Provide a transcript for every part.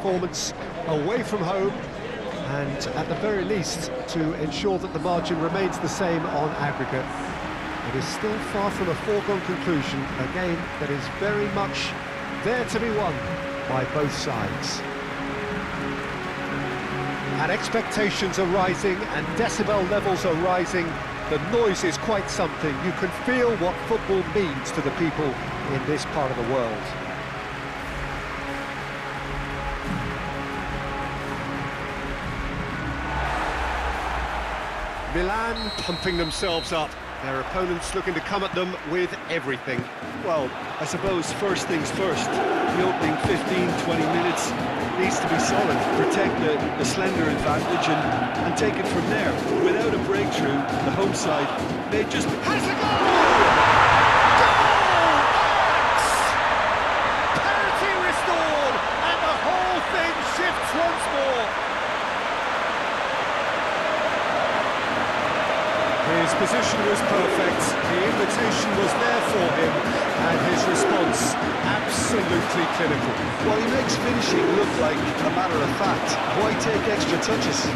performance away from home, and at the very least to ensure that the margin remains the same on aggregate. It is still far from a foregone conclusion, a game that is very much there to be won by both sides. And expectations are rising and decibel levels are rising. The noise is quite something. You can feel what football means to the people in this part of the world. Milan pumping themselves up. Their opponents looking to come at them with everything. Well, I suppose first things first. The opening 15-20 minutes needs to be solid. Protect the slender advantage and take it from there. Without a breakthrough, the home side may just... Has a goal! Goal! Ajax! Parity restored, and the whole thing shifts once more. His position was perfect, the invitation was there for him, and his response absolutely clinical. While he makes finishing look like a matter of fact, why take extra touches?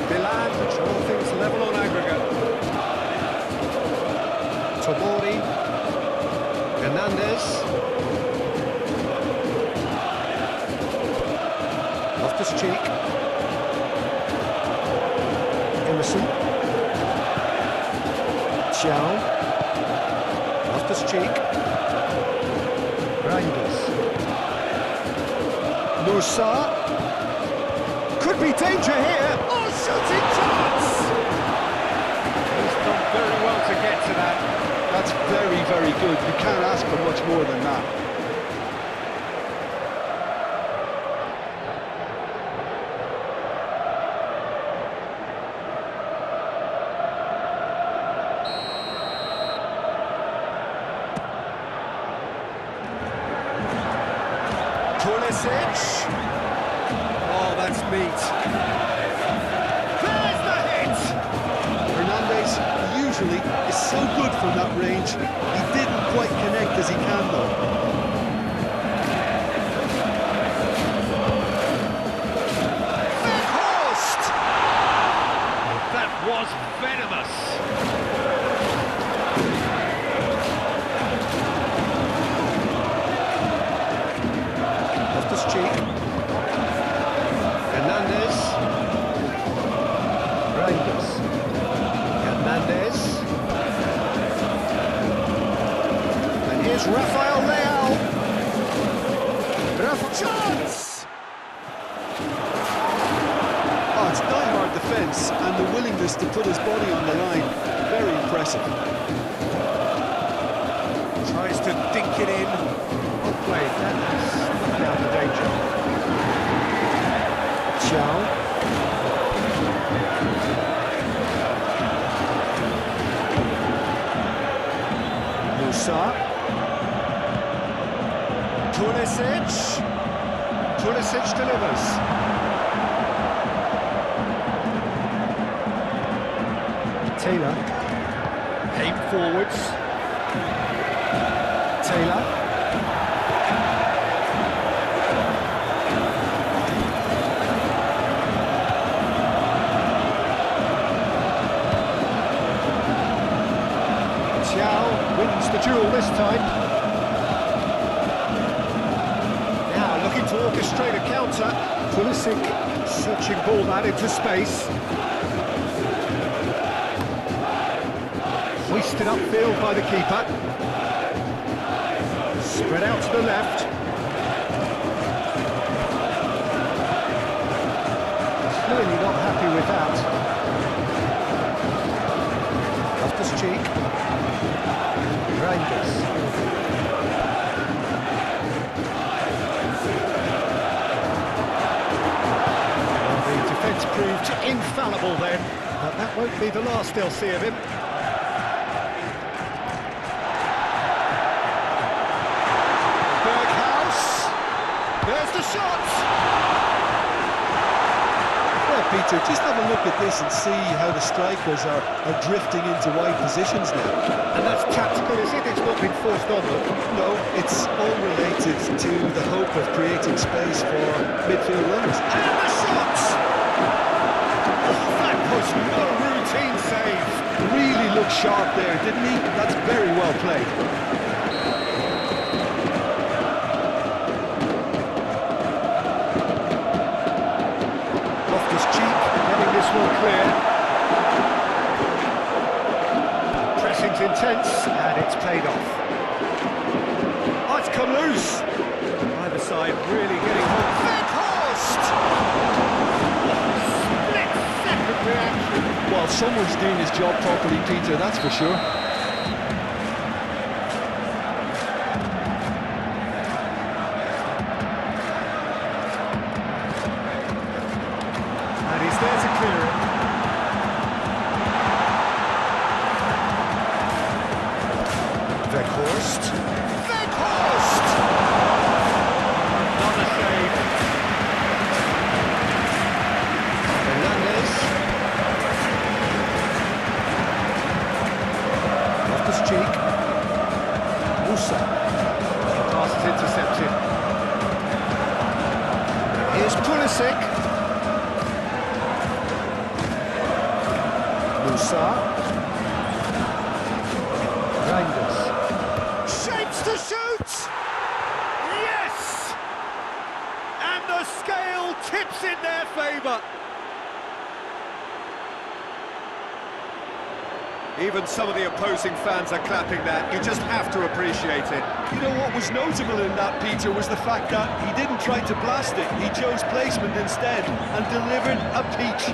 Milan control things level on aggregate. Tomori, Hernandez, Loftus-Cheek, Emerson, Xiao, Loftus-Cheek, Reinders, Nusa, could be danger here, oh, shooting chance! He's done very well to get to that. That's very, very good. You can't ask for much more than that. Pulisic. Oh, that's meat. There's the hit! Hernandez usually is so good from that range. He didn't quite connect as he can, though. Horst! That was venomous. Loftus-Cheek. Hernandez. Reinders. Hernandez. And here's Rafael Leao. Chance! Oh, it's die-hard defence and the willingness to put his body on the line. Very impressive. Tries to dink it in. Well played, that's out of danger. Xiao. Musa. Pulisic. Pulisic delivers. Taylor. Aim forwards. Taylor. Xiao wins the duel this time. Now looking to orchestrate a counter. Pulisic searching ball that into space. Hoisted upfield by the keeper. Spread out to the left. Clearly not happy with that. Loftus-Cheek. Reinders. Well, the defence proved infallible then, but that won't be the last they'll see of him. There's the shot! Peter, just have a look at this and see how the strikers are drifting into wide positions now. And that's tactical, is it? It's not been forced on them. No, it's all related to the hope of creating space for midfield runners. And the shots! Oh, that was no routine save. Really looked sharp there, didn't he? That's very well played. Getting this one clear. Pressing's intense, and it's paid off. Oh, it's come loose. Either side really getting hot. Weghorst! Split-second reaction. Well, someone's doing his job properly, Peter, that's for sure. There to clear it. Weghorst. Weghorst! Not a save. Fernandez. Loftus-Cheek. Musa. Pass is intercepted. Here's Pulisic. Reinders. Shapes to shoot! Yes! And the scale tips in their favour. Even some of the opposing fans are clapping that. You just have to appreciate it. You know what was notable in that, Peter, was the fact that he didn't try to blast it. He chose placement instead and delivered a peach.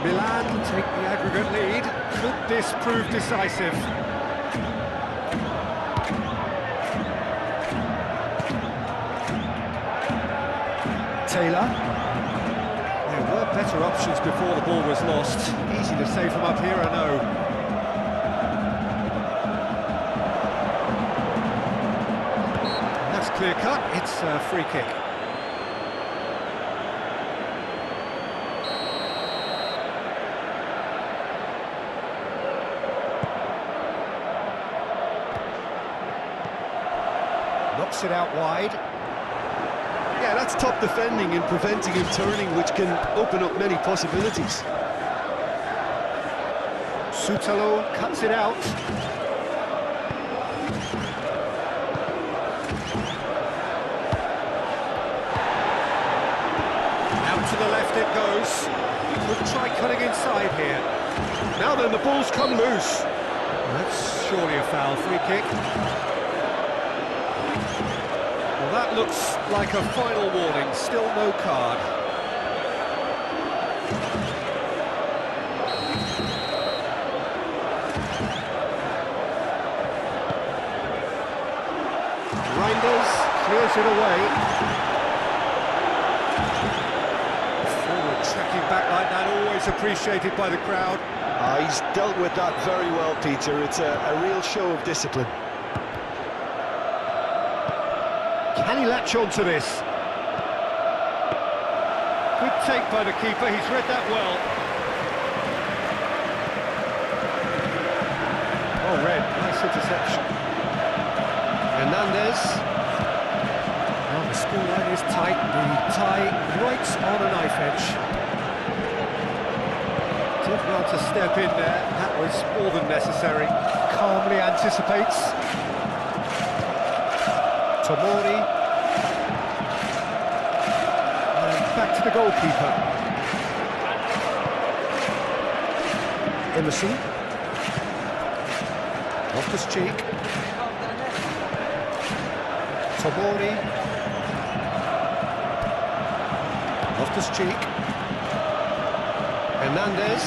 Milan take the aggregate lead. Could this prove decisive? Taylor. There were better options before the ball was lost. Easy to say from up here, I know. And that's clear cut. It's a free kick. Knocks it out wide. Yeah, that's top defending and preventing him turning, which can open up many possibilities. Sutalo cuts it out. Out to the left it goes. Could try cutting inside here. Now then, the ball's come loose. That's surely a foul. Free kick. Well, that looks like a final warning. Still no card. Reinders clears it away. Forward tracking back like that, always appreciated by the crowd. He's dealt with that very well, Peter. It's a real show of discipline. Can he latch on to this? Good take by the keeper, he's read that well. Oh, read, nice interception. Hernandez. Well, the scoreline is tight, the tie right on a knife edge. Did well to step in there, that was more than necessary. Calmly anticipates. Tomori. And back to the goalkeeper. Emerson. Loftus-Cheek. Tomori. Loftus-Cheek. Hernandez.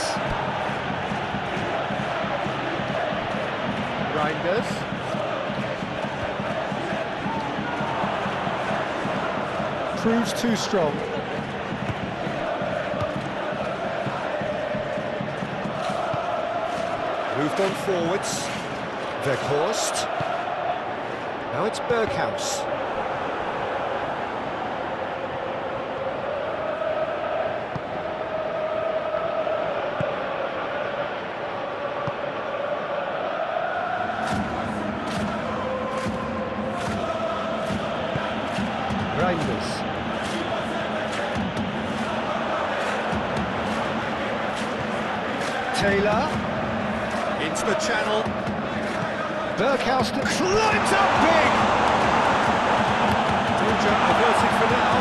Reinders. Proves too strong. Moved on forwards. Weghorst. Now it's Berghaus. Reinders. Taylor. Into the channel. Berghaus climbs up big! Danger averted for now.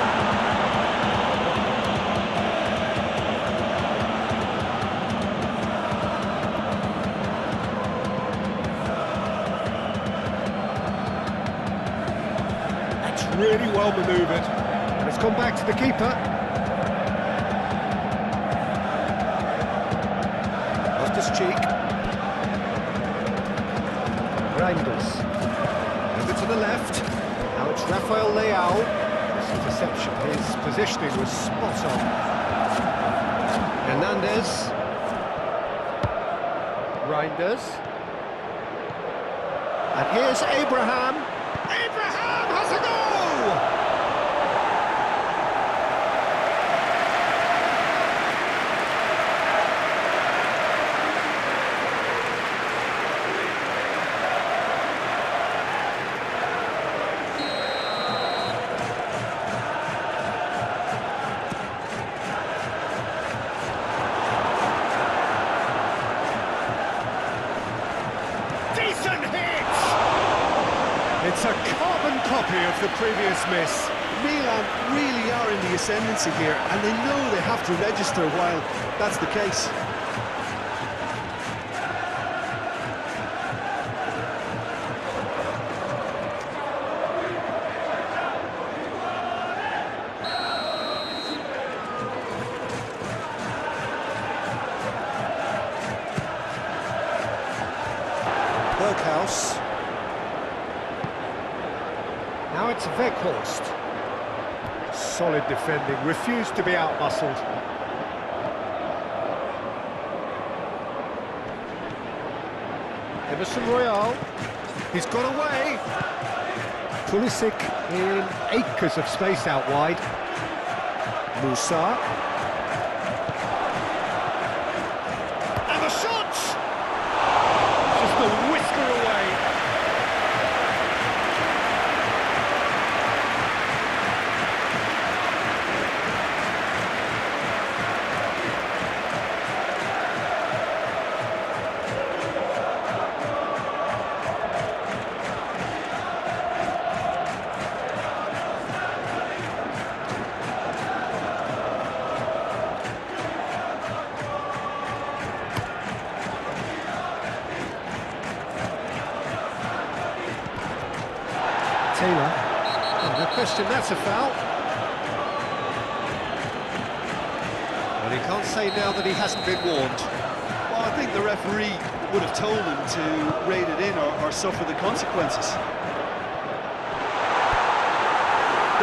That's really well manoeuvred. And it's gone back to the keeper. Cheek. Reinders. Over to the left. Now it's Rafael Leao. This interception, his positioning was spot on. Hernandez. Reinders. And here's Abraham. Abraham has a goal! It's a carbon copy of the previous miss. Milan really are in the ascendancy here, and they know they have to register while that's the case. Berghaus. Now it's Weghorst. Solid defending, refused to be out-muscled. Emerson Royale. He's got away. Pulisic in acres of space out wide. Musa. And the shot! Just a whisker away. Taylor. Oh, no question, that's a foul. Well, he can't say now that he hasn't been warned. Well, I think the referee would have told him to rate it in or suffer the consequences.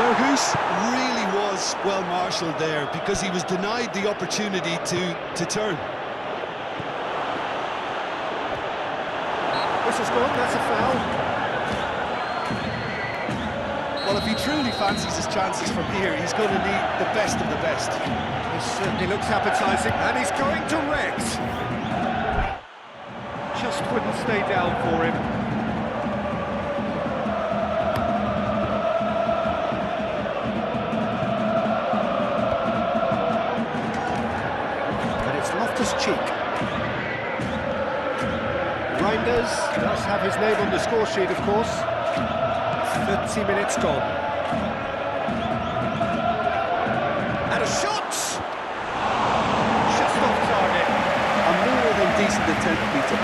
Berghaus really was well marshalled there because he was denied the opportunity to turn. This is good, that's a foul. Well, if he truly fancies his chances from here, he's going to need the best of the best. He certainly looks appetising, and he's going direct. Just wouldn't stay down for him. And it's Loftus-Cheek. Reinders does have his name on the score sheet, of course. 30 minutes gone. And a shot! Just off target. A more than decent attempt, Peter.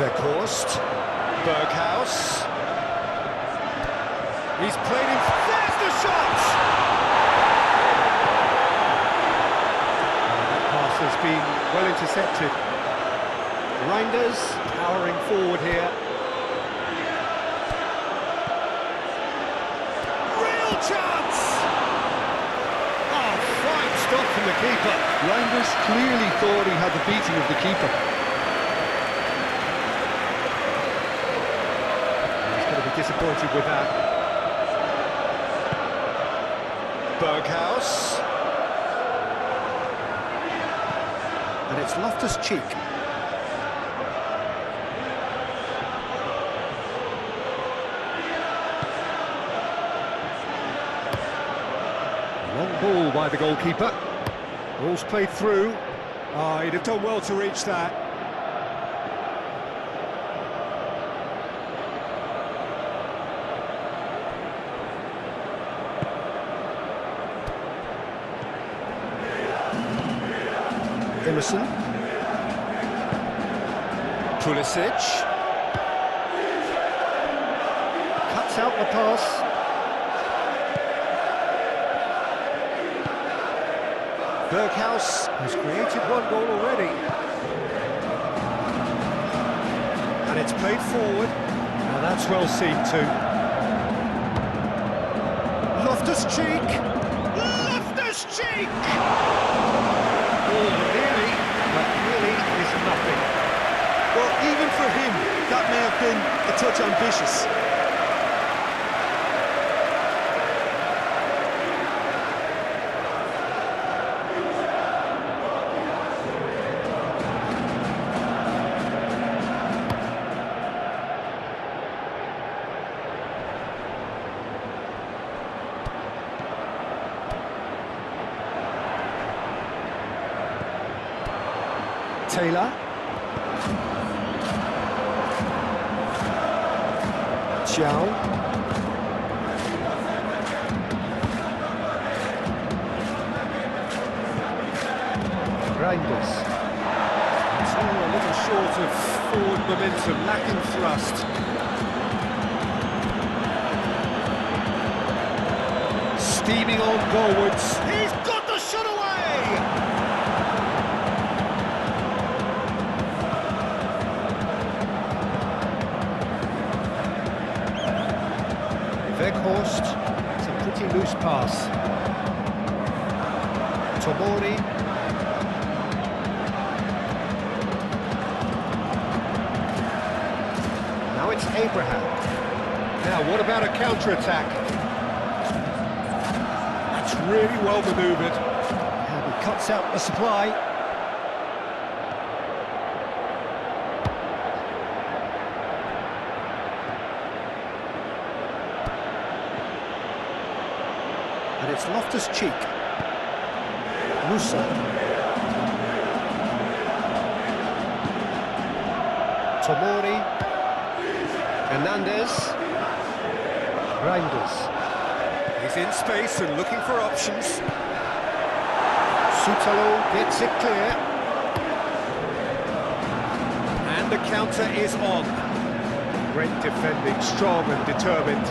Weghorst, Berghaus. He's played in. There's the shot! intercepted. Reinders powering forward here. Real chance! Oh, fine stop from the keeper. Reinders clearly thought he had the beating of the keeper. He's going to be disappointed with that. Berghaus. And it's Loftus-Cheek. Long ball by the goalkeeper. Ball's played through. Oh, he'd have done well to reach that. Emerson. Pulisic. Cuts out the pass. Berghaus has created one goal already. And it's played forward. Now that's well seen too. Loftus-Cheek! Loftus-Cheek! Oh, nearly, but nearly is nothing. Well, even for him, that may have been a touch ambitious. Taylor. Chow. Reinders. It's all a little short of forward momentum, lacking thrust. Steaming on goalwards. He's got the shot away! Weghorst, it's a pretty loose pass. Tomori. Now it's Abraham. Now, what about a counter-attack? That's really well manoeuvred. And he cuts out the supply. And it's Loftus-Cheek. Musa. Tomori. Hernandez. Reinders. He's in space and looking for options. Sutalo gets it clear. And the counter is on. Great defending, strong and determined.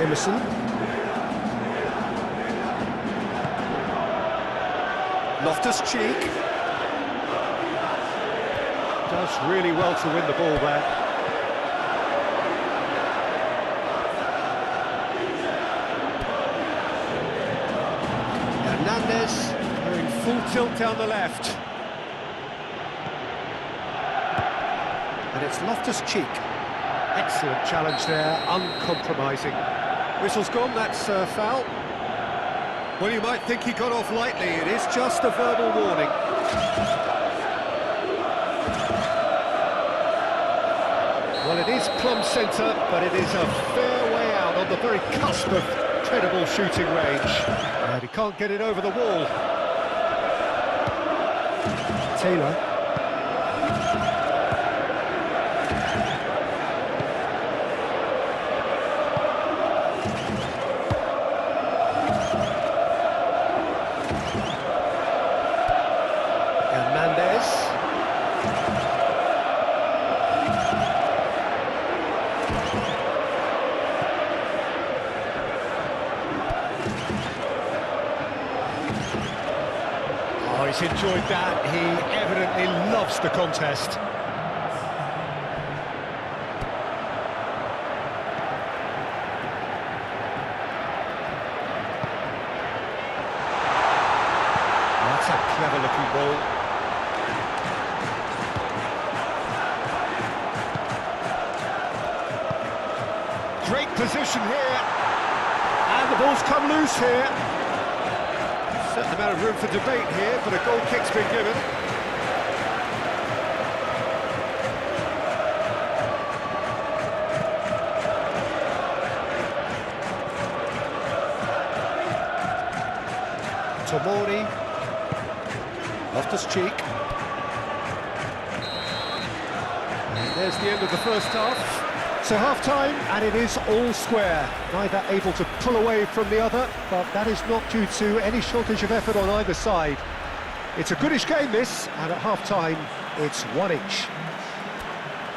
Emerson. Loftus-Cheek. Does really well to win the ball there. Hernandez going full tilt down the left. And it's Loftus-Cheek. Excellent challenge there, uncompromising. Whistle's gone, that's a foul. Well, you might think he got off lightly, it is just a verbal warning. Well, it is plumb centre, but it is a fair way out on the very cusp of credible shooting range. And he can't get it over the wall. Taylor. Hernandez. He's enjoyed that. He evidently loves the contest. That's a clever-looking ball. Great position here. And the ball's come loose here. Certain amount of room for debate here, but a goal kick's been given. Tomori, Loftus-Cheek. And there's the end of the first half. So half-time, and it is all square. Neither able to pull away from the other, but that is not due to any shortage of effort on either side. It's a goodish game, this, and at half-time, it's one each.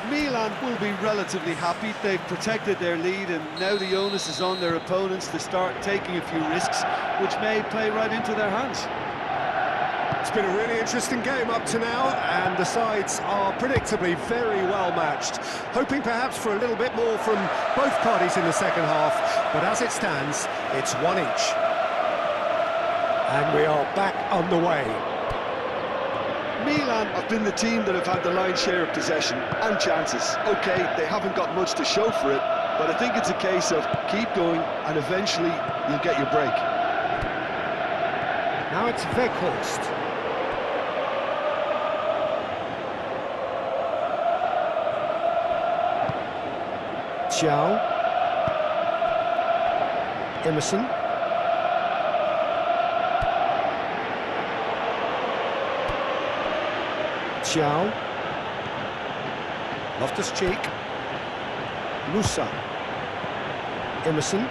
Milan will be relatively happy. They've protected their lead, and now the onus is on their opponents to start taking a few risks, which may play right into their hands. It's been a really interesting game up to now, and the sides are predictably very well matched. Hoping perhaps for a little bit more from both parties in the second half, but as it stands, it's one each. And we are back underway. Milan have been the team that have had the lion's share of possession and chances. OK, they haven't got much to show for it, but I think it's a case of keep going and eventually you'll get your break. Now it's Weghorst. Xiao. Emerson. Xiao. Loftus-Cheek. Musa. Emerson.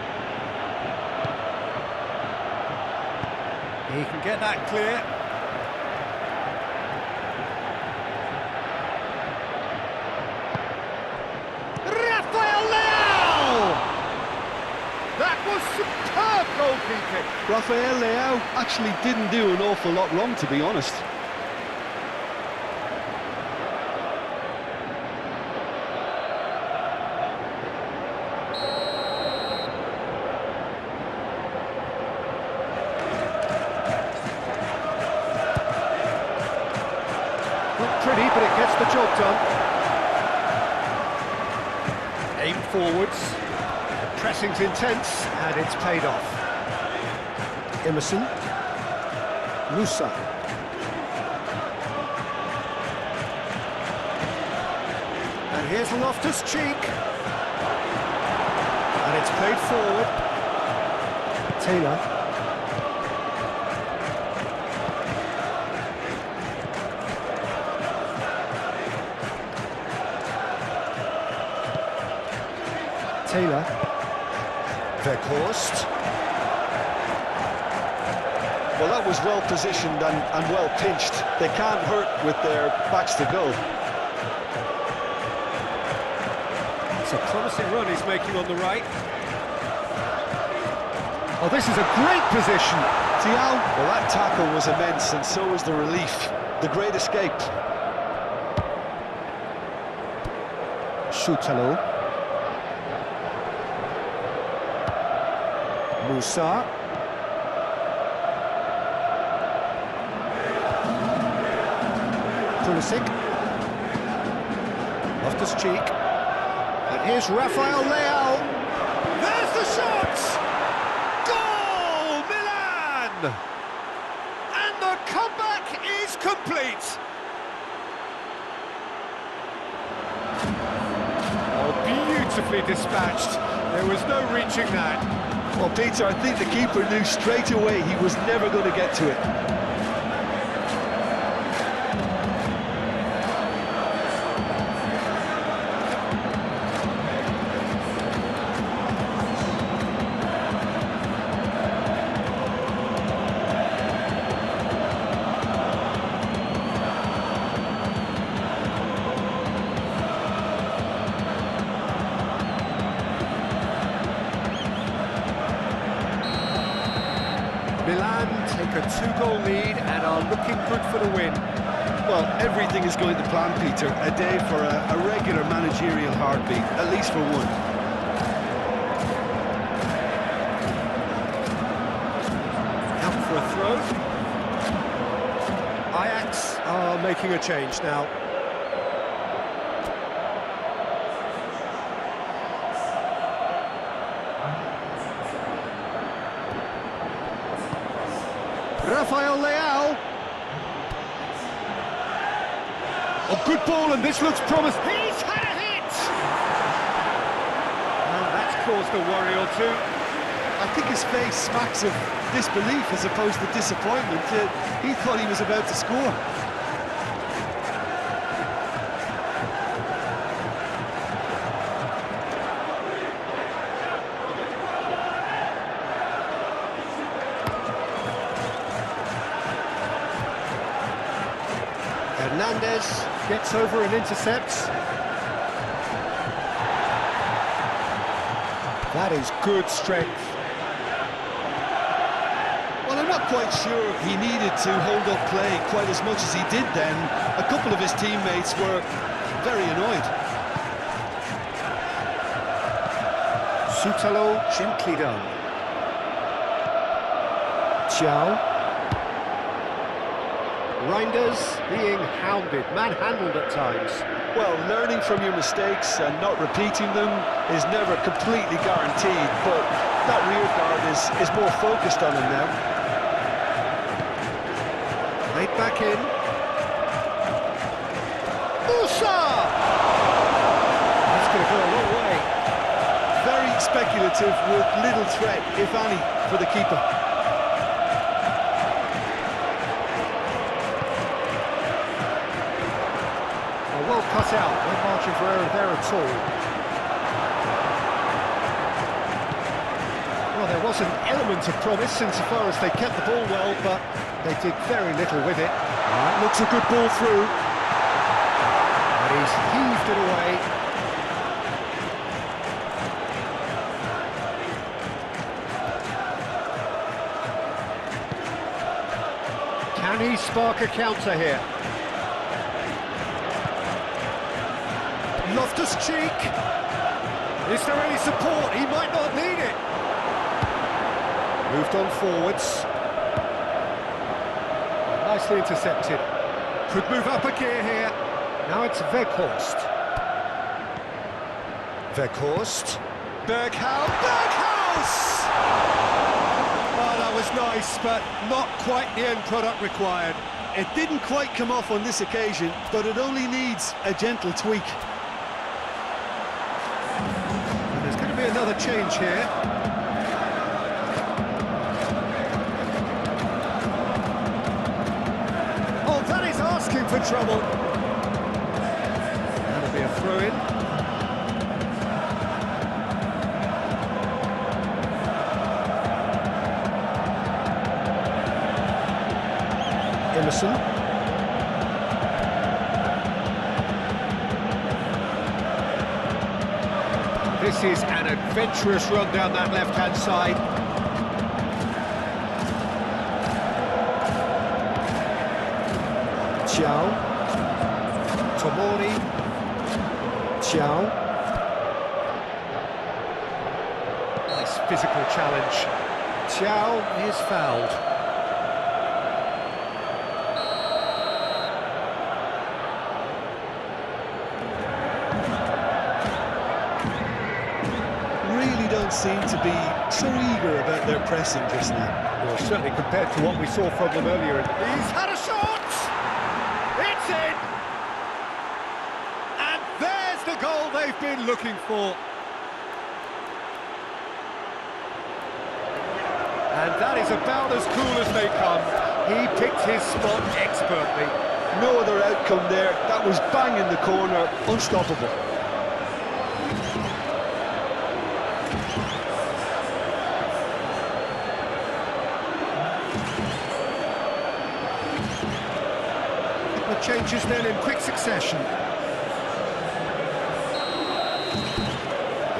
He can get that clear. Superb goalkeeping. Rafael Leao actually didn't do an awful lot wrong, to be honest. Not pretty, but it gets the job done. Aim forwards. Pressing's intense, and it's paid off. Emerson. Musa. And here's Loftus-Cheek. And it's played forward. Taylor. Taylor. Weghorst. Well, that was well positioned and well pinched. They can't hurt with their backs to goal. It's a promising run he's making on the right. Oh, this is a great position. Thiago, well, that tackle was immense, and so was the relief. The great escape. Schutalo. Musa. Pulisic. Loftus-Cheek. And here's Rafael Leao. There's the shot! Goal, Milan! And the comeback is complete. Oh, beautifully dispatched. There was no reaching that. Well, Peter, I think the keeper knew straight away he was never going to get to it. Milan take a 2-goal lead and are looking good for the win. Well, everything is going to plan, Peter. A day for a regular managerial heartbeat, at least for one. Out for a throw. Ajax are making a change now. Rafael Leao. A good ball, and this looks promising. He's had a hit! And that's caused a worry or two. I think his face smacks of disbelief as opposed to disappointment. He thought he was about to score. Hernandez gets over and intercepts. That is good strength. Well, I'm not quite sure he needed to hold up play quite as much as he did then. A couple of his teammates were very annoyed. Sutalo gently done. Xiao. Reinders being hounded, manhandled at times. Well, learning from your mistakes and not repeating them is never completely guaranteed, but that rear guard is more focused on him now. Laid back in. Musa! That's going to go a long way. Very speculative with little threat, if any, for the keeper. Well cut out, no margin for error there at all. Well, there was an element of promise insofar as they kept the ball well, but they did very little with it. That looks a good ball through. And he's heaved it away. Can he spark a counter here? Loftus-Cheek. Is there any support? He might not need it. Moved on forwards. Nicely intercepted. Could move up a gear here. Now it's Weghorst. Weghorst. Berghaus! Oh, that was nice, but not quite the end product required. It didn't quite come off on this occasion, but it only needs a gentle tweak. Another change here. Oh, that is asking for trouble. That'll be a throw-in. Emerson. This is an adventurous run down that left-hand side. Xiao. Tomori. Xiao. Nice physical challenge. Xiao is fouled. Seem to be so eager about their pressing just now. Well, certainly compared to what we saw from them earlier. He's had a shot! It's in! And there's the goal they've been looking for. And that is about as cool as they come. He picked his spot expertly. No other outcome there. That was bang in the corner, unstoppable. Changes then in quick succession.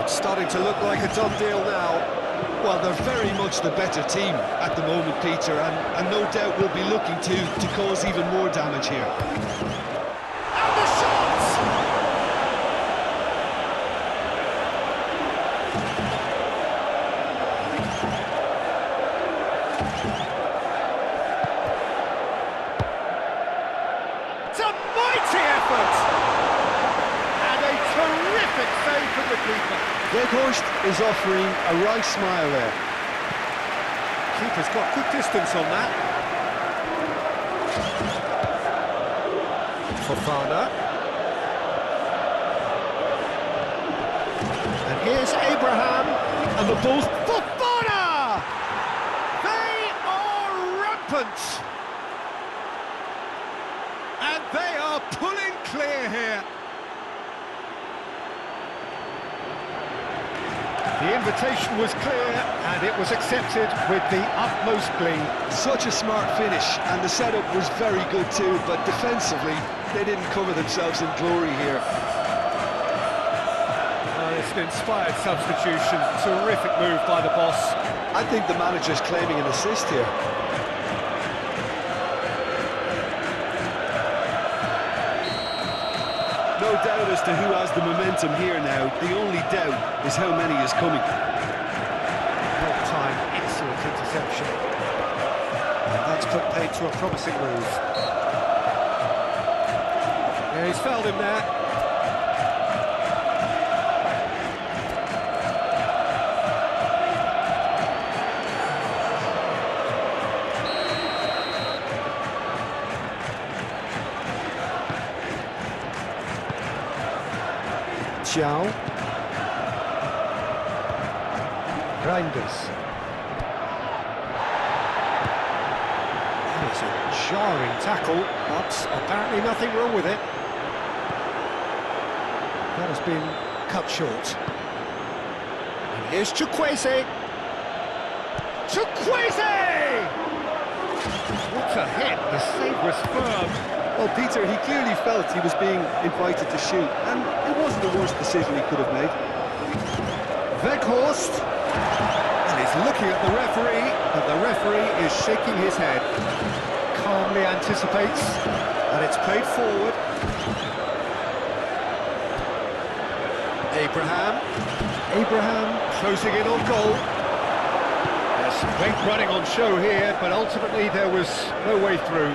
It's starting to look like a done deal now. Well, they're very much the better team at the moment, Peter, and no doubt will be looking to cause even more damage here. And the shots! It's a mighty effort! And a terrific save from the keeper. Weghorst is offering a wry smile there. Keeper's got good distance on that. Fofana. And here's Abraham. And the ball's... Fofana! They are rampant! And they are pulling clear here. The invitation was clear, and it was accepted with the utmost glee. Such a smart finish, and the setup was very good too, but defensively, they didn't cover themselves in glory here. It's an inspired substitution. Terrific move by the boss. I think the manager's claiming an assist here. No doubt as to who has the momentum here now. The only doubt is how many is coming. Time, excellent interception. And that's put paid to a promising move. Yeah, he's fouled him there. Xiao. Reinders. That is a jarring tackle, but apparently nothing wrong with it. That has been cut short. And here's Chukwueze. Chukwueze! What a hit! The save was firm. Well, Peter, he clearly felt he was being invited to shoot, and it wasn't the worst decision he could have made. Weghorst, and he's looking at the referee, but the referee is shaking his head. Calmly anticipates, and it's played forward. Abraham closing in on goal. There's some great running on show here, but ultimately there was no way through.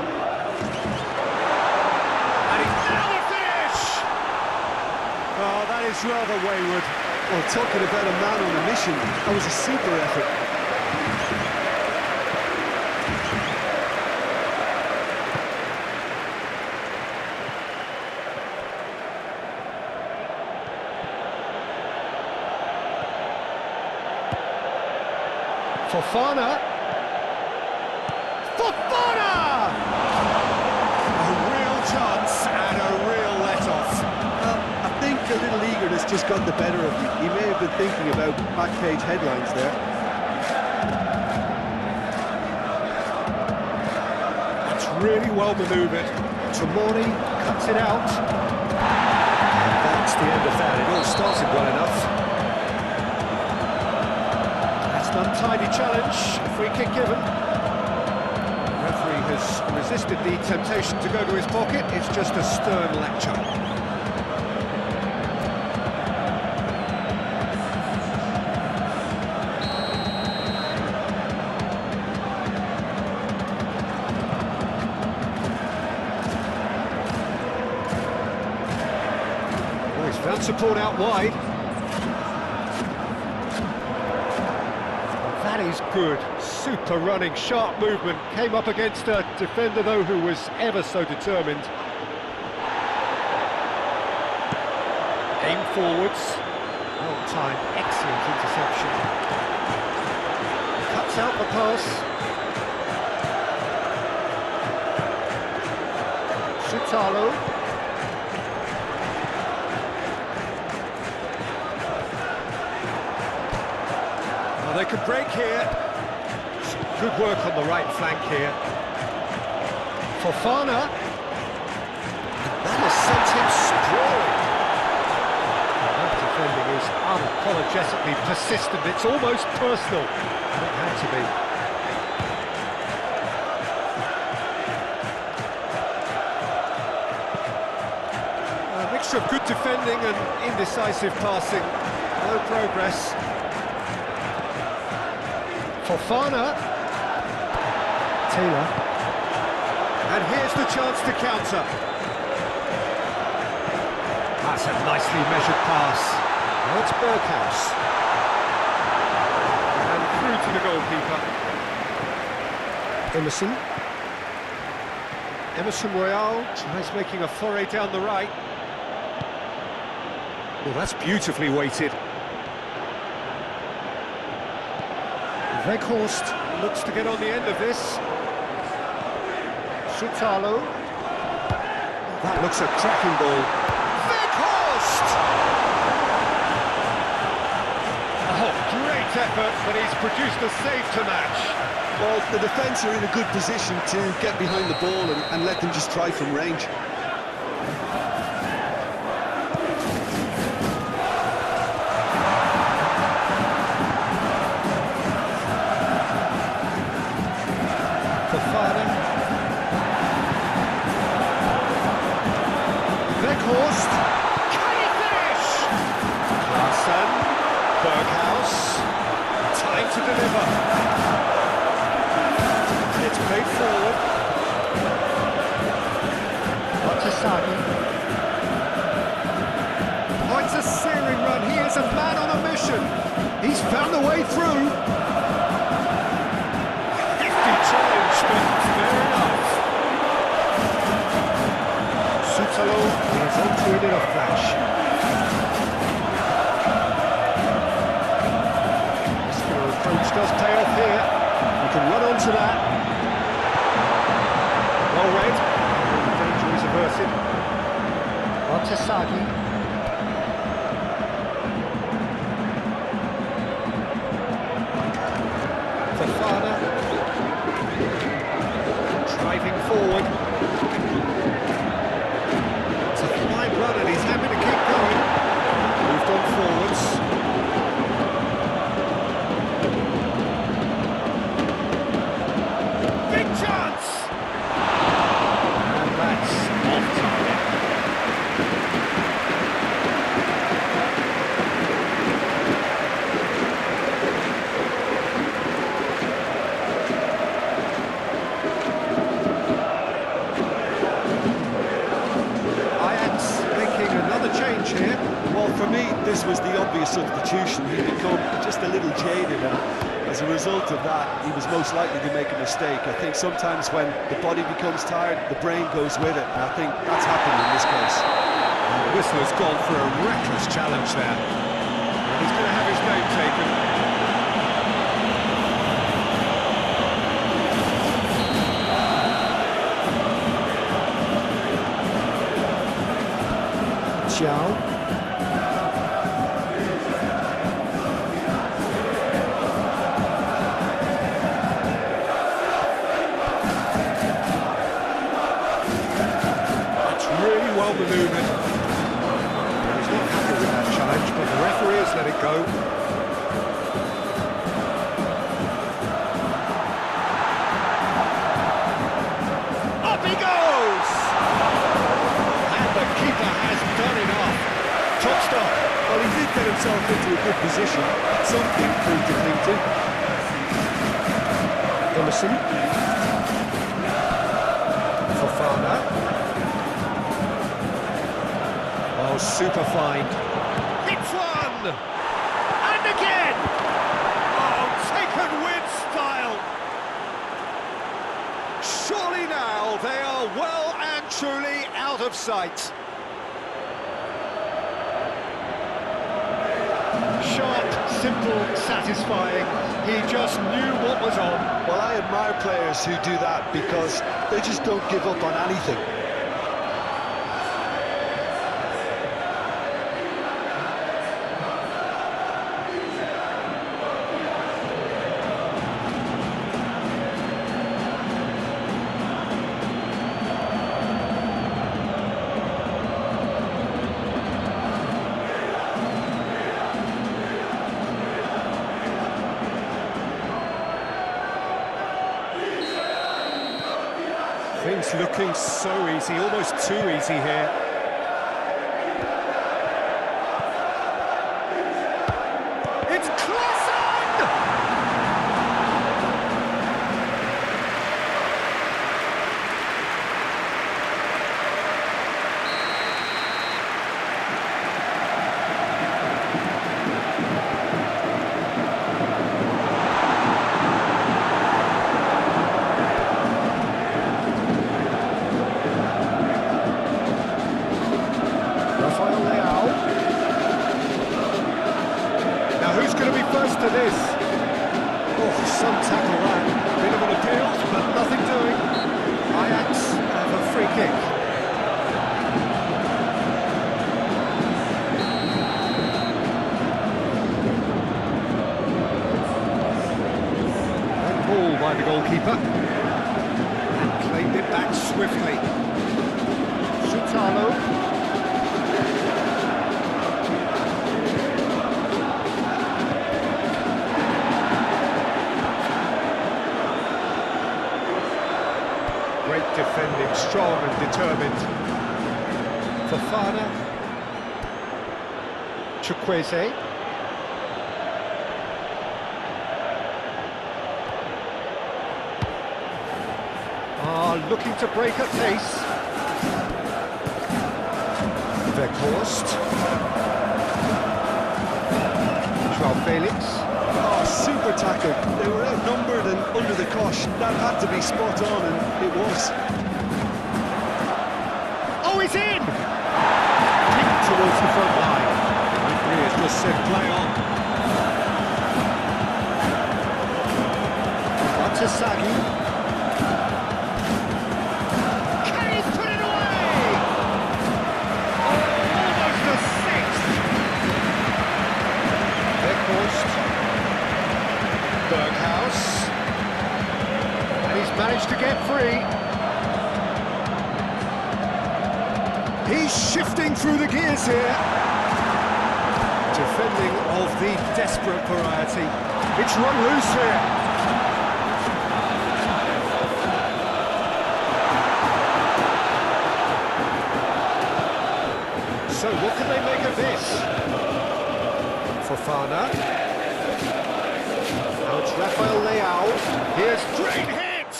Oh, that is rather wayward. Well, talking about a man on a mission, that was a super effort. Fofana! A real chance and a real let-off. I think a little eagerness just got the better of him. He may have been thinking about back-page headlines there. That's really well manoeuvred. Tomori cuts it out. And that's the end of that. It all started well enough. That's an untidy challenge. Free kick given. The referee has resisted the temptation to go to his pocket. It's just a stern lecture. Found support out wide. That is good. Super running, sharp movement. Came up against a defender, though, who was ever so determined. Aim forwards. Well time, excellent interception. Cuts out the pass. Sutalo. They could break here. Some good work on the right flank here. Fofana. And that has sent him sprawling. That defending is unapologetically persistent. It's almost personal. It had to be. A mixture of good defending and indecisive passing. No progress. Fofana. Taylor. And here's the chance to counter. That's a nicely measured pass. Now it's Berghaus. And through to the goalkeeper. Emerson Royal tries making a foray down the right. Well, that's beautifully weighted. Weghorst looks to get on the end of this. Sutalo. That looks a cracking ball. Weghorst! Oh, great effort, but he's produced a save to match. Well, the defence are in a good position to get behind the ball and let them just try from range. Fofana. Weghorst. Can he finish? Klaassen. Berghaus. Time to deliver. It's played forward. Watasagi. Oh, it's a searing run. He is a man on a mission. He's found a way through. Hefty challenge, but fair enough. Sutalo is onto it in a flash. Muscular approach does pay off here. You can run onto that. Well read. The danger is averted. Watasagi. Fofana. Driving forward. It's a fine run and he's happy to keep going. Moved on forwards. Big chance! And that's off target. Ajax making another change here. Well, for me, this was the obvious substitution. He'd become just a little jaded, and as a result of that, he was most likely to make a mistake. I think sometimes when the body becomes tired, the brain goes with it, and I think that's happened in this case. The whistler's gone for a reckless challenge there. And he's going to have his name taken. Xiao. That's really well manoeuvred. He's not happy with that challenge, but the referee has let it go. Up he goes! And the keeper has done enough. Top stop. Well, he did get himself into a good position. Something proved to cling to. Emerson. Fofana. Oh, super find. Hits one! And again! Oh, taken with style! Surely now they are well and truly out of sight. Sharp, simple, satisfying. He just knew what was on. Well, I admire players who do that because they just don't give up on anything. Game's looking so easy, almost too easy here. It's Claesson! Who's going to be first to this? Oh, some tackle that. Bit of an appeal, but nothing doing. Ajax have a free kick. And ball by the goalkeeper. And claimed it back swiftly. Sutalo. Great defending, strong and determined. Fofana. Chukwueze. Looking to break at pace. Weghorst. Joao Felix. Super tackle. They were outnumbered and under the cosh. That had to be spot on, and it was. Oh, he's in! Kick towards the front line. Referee has just said play on. Sagi. Can he put it away? Oh, almost a sixth. Weghorst. Berghaus, and he's managed to get free. He's shifting through the gears here. Defending of the desperate variety. It's run loose here. So what can they make of this? Fofana. Now it's Rafael Leao. Here's great hit!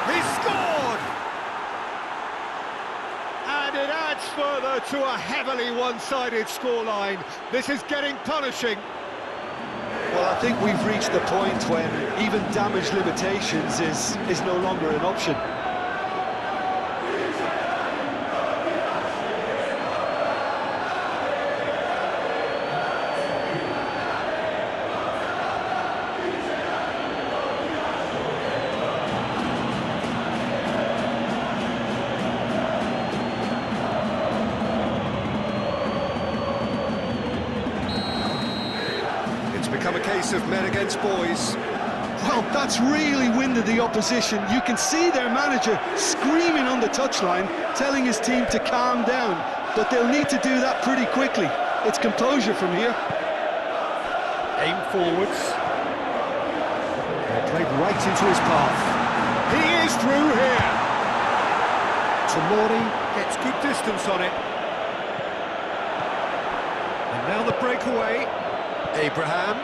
He scored! And it adds further to a heavily one-sided scoreline. This is getting punishing. Well, I think we've reached the point when even damage limitations is no longer an option. Become a case of men against boys. Well, that's really winded the opposition. You can see their manager screaming on the touchline, telling his team to calm down, but they'll need to do that pretty quickly. It's composure from here. Aim forwards. They played right into his path. He is through here. Tomori gets good distance on it. And now the breakaway. Abraham.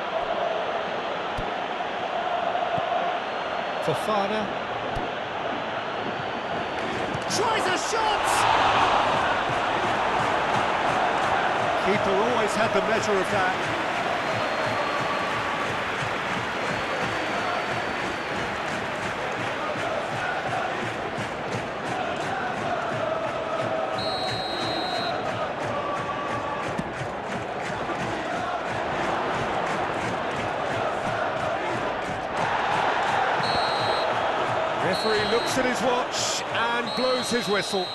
Fofana. Tries a shot! Keeper always had the measure of that. Referee looks at his watch and blows his whistle.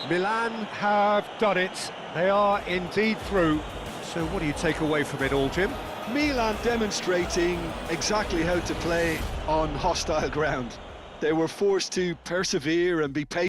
Milan have done it. They are indeed through. So what do you take away from it all, Jim? Milan demonstrating exactly how to play on hostile ground. They were forced to persevere and be patient.